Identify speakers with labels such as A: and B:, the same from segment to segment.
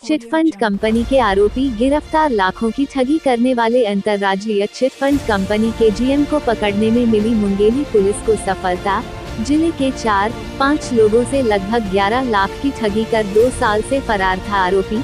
A: Chit fund company के आरोपी गिरफ्तार। लाखों की ठगी करने वाले अंतर्राज्यीय चिटफंड कंपनी के जीएम को पकड़ने में मिली मुंगेली पुलिस को सफलता। जिले के 4-5 लोगों से लगभग 11 लाख की ठगी कर 2 साल से फरार था आरोपी,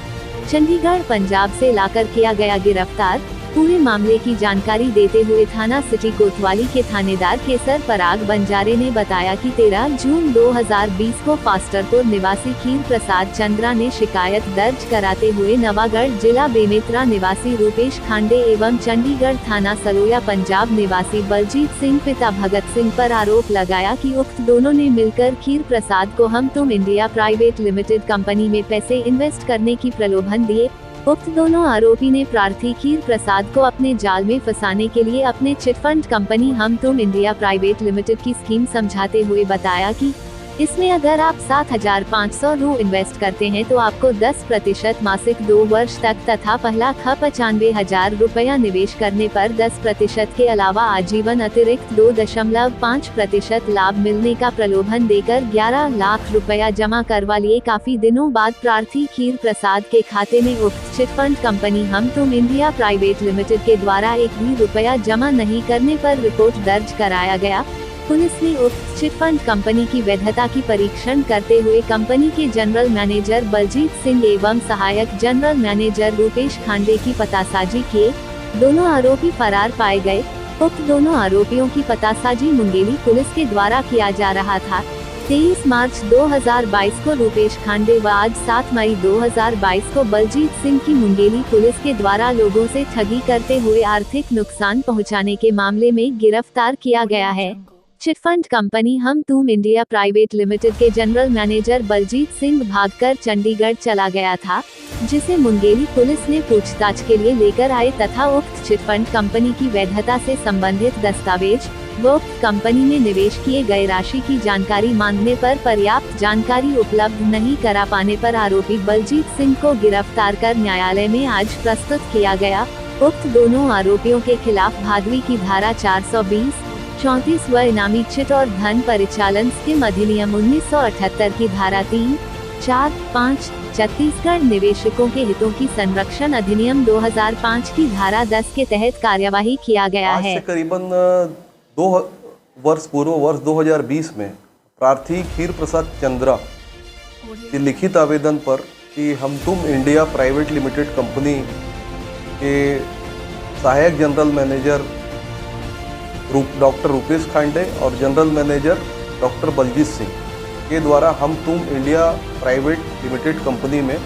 A: चंडीगढ़ पंजाब से लाकर किया गया गिरफ्तार। पूरे मामले की जानकारी देते हुए थाना सिटी कोतवाली के थानेदार केसर पराग बंजारे ने बताया कि 13 जून 2020 को फास्टरपुर निवासी खीर प्रसाद चंद्रा ने शिकायत दर्ज कराते हुए नवागढ़ जिला बेमेतरा निवासी रूपेश खांडे एवं चंडीगढ़ थाना सलोया पंजाब निवासी बलजीत सिंह पिता भगत सिंह पर आरोप लगाया कि उक्त दोनों ने मिलकर खीर प्रसाद को हम तुम इंडिया प्राइवेट लिमिटेड कंपनी में पैसे इन्वेस्ट करने की प्रलोभन दिए। उक्त दोनों आरोपी ने प्रार्थी खीर प्रसाद को अपने जाल में फंसाने के लिए अपने चिटफंड कंपनी हम तुम इंडिया प्राइवेट लिमिटेड की स्कीम समझाते हुए बताया कि इसमें अगर आप 7,500 रु इन्वेस्ट करते हैं तो आपको 10% मासिक 2 वर्ष तक तथा पहला 95,000 रुपया निवेश करने पर 10% के अलावा आजीवन अतिरिक्त 2.5% लाभ मिलने का प्रलोभन देकर 11 लाख रुपया जमा करवा लिए। काफी दिनों बाद प्रार्थी खीर प्रसाद के खाते में उक्त चिटफंड कंपनी हम तुम इंडिया प्राइवेट लिमिटेड के द्वारा 1 भी रुपया जमा नहीं करने पर रिपोर्ट दर्ज कराया गया। पुलिस ने उक्त चिटफंड कंपनी की वैधता की परीक्षण करते हुए कंपनी के जनरल मैनेजर बलजीत सिंह एवं सहायक जनरल मैनेजर रूपेश खांडे की पतासाजी किए। दोनों आरोपी फरार पाए गए। उक्त दोनों आरोपियों की पतासाजी मुंगेली पुलिस के द्वारा किया जा रहा था। 23 मार्च 2022 को रूपेश खांडे व आज 7 मई 2022 को बलजीत सिंह की मुंगेली पुलिस के द्वारा लोगों से ठगी करते हुए आर्थिक नुकसान पहुंचाने के मामले में गिरफ्तार किया गया है। चिटफंड कंपनी हम तुम इंडिया प्राइवेट लिमिटेड के जनरल मैनेजर बलजीत सिंह भागकर चंडीगढ़ चला गया था, जिसे मुंगेली पुलिस ने पूछताछ के लिए लेकर आए तथा उक्त चिटफंड कंपनी की वैधता से संबंधित दस्तावेज व उक्त कंपनी में निवेश किए गए राशि की जानकारी मांगने पर पर्याप्त जानकारी उपलब्ध नहीं करा पाने पर आरोपी बलजीत सिंह को गिरफ्तार कर न्यायालय में आज प्रस्तुत किया गया। उक्त दोनों आरोपियों के खिलाफ भादवी की धारा 420, 34 व इनामी चिट और धन परिचालन स्कीम अधिनियम 1978 की धारा 3, 4, 5, छत्तीसगढ़ निवेशकों के हितों की संरक्षण अधिनियम 2005 की धारा 10 के तहत कार्यवाही किया गया है।
B: करीबन 2 वर्ष पूर्व वर्ष 2020 में प्रार्थी खीर प्रसाद चंद्रा के लिखित आवेदन पर कि हम तुम इंडिया प्राइवेट लिमिटेड कंपनी के सहायक general manager doctor Rupesh Khande और general manager doctor Baljeet Singh के द्वारा हम तुम इंडिया प्राइवेट लिमिटेड कंपनी में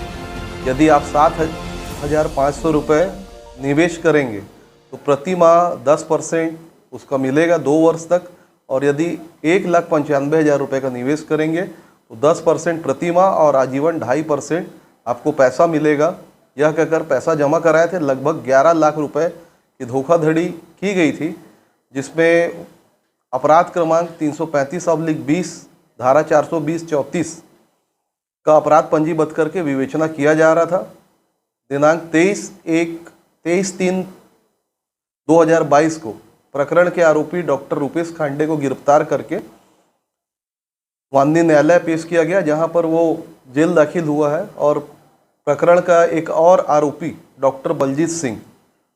B: यदि आप 7,500 रुपये निवेश करेंगे तो प्रति माह 10% उसका मिलेगा 2 वर्ष तक, और यदि 1,95,000 रुपये का निवेश करेंगे तो 10% प्रति माह और आजीवन 2.5% आपको पैसा मिलेगा। यह कहकर पैसा जमा कराए थे। लगभग 11 लाख रुपए की धोखाधड़ी की गई थी, जिसमें अपराध क्रमांक 335/20 धारा 420-34 का अपराध पंजीबद्ध करके विवेचना किया जा रहा था। दिनांक 23/3/2022 को प्रकरण के आरोपी डॉक्टर रूपेश खांडे को गिरफ्तार करके माननीय न्यायालय पेश किया गया, जहां पर वो जेल दाखिल हुआ है। और प्रकरण का एक और आरोपी डॉक्टर बलजीत सिंह,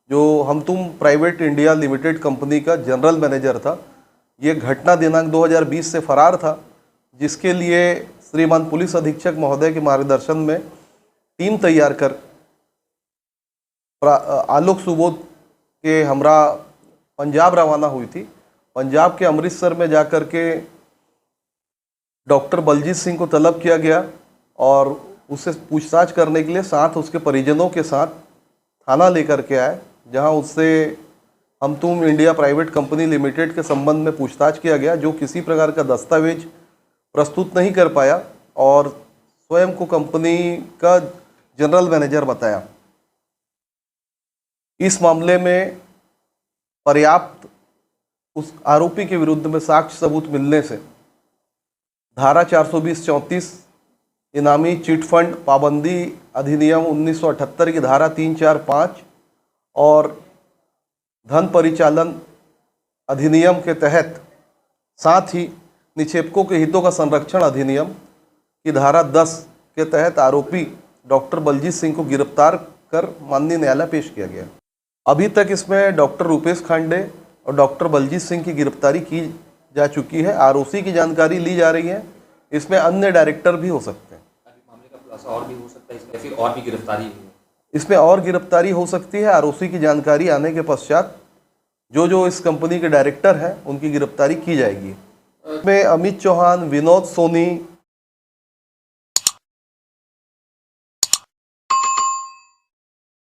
B: जो हम तुम प्राइवेट इंडिया लिमिटेड कंपनी का जनरल मैनेजर था, ये घटना दिनांक 2020 से फरार था, जिसके लिए श्रीमान पुलिस अधीक्षक महोदय के मार्गदर्शन में टीम तैयार कर आलोक सुबोध के हमरा पंजाब रवाना हुई थी। पंजाब के अमृतसर में जाकर के डॉक्टर बलजीत सिंह को तलब किया गया और उससे पूछताछ करने के लिए साथ उसके परिजनों के साथ थाना लेकर के आए, जहां उससे हम तुम इंडिया प्राइवेट कंपनी लिमिटेड के संबंध में पूछताछ किया गया, जो किसी प्रकार का दस्तावेज प्रस्तुत नहीं कर पाया और स्वयं को कंपनी का जनरल मैनेजर बताया। इस मामले में पर्याप्त उस आरोपी के विरुद्ध में साक्ष्य सबूत मिलने से धारा 420-34 इनामी चिटफंड पाबंदी अधिनियम 1978 की धारा 3, 4, 5 और धन परिचालन अधिनियम के तहत, साथ ही निक्षेपकों के हितों का संरक्षण अधिनियम की धारा 10 के तहत आरोपी डॉक्टर बलजीत सिंह को गिरफ्तार कर माननीय न्यायालय पेश किया गया। अभी तक इसमें डॉक्टर रूपेश खांडे और डॉक्टर बलजीत सिंह की गिरफ्तारी की जा चुकी है। आरओसी की जानकारी ली जा रही है, इसमें अन्य डायरेक्टर भी हो सकते हैं।
C: मामले का खुलासा और भी हो सकता है इसमें, फिर और भी गिरफ्तारी है?
B: इसमें और गिरफ्तारी हो सकती है। आरओसी की जानकारी आने के पश्चात जो इस कंपनी के डायरेक्टर हैं उनकी गिरफ्तारी की जाएगी। इसमें अमित चौहान, विनोद सोनी,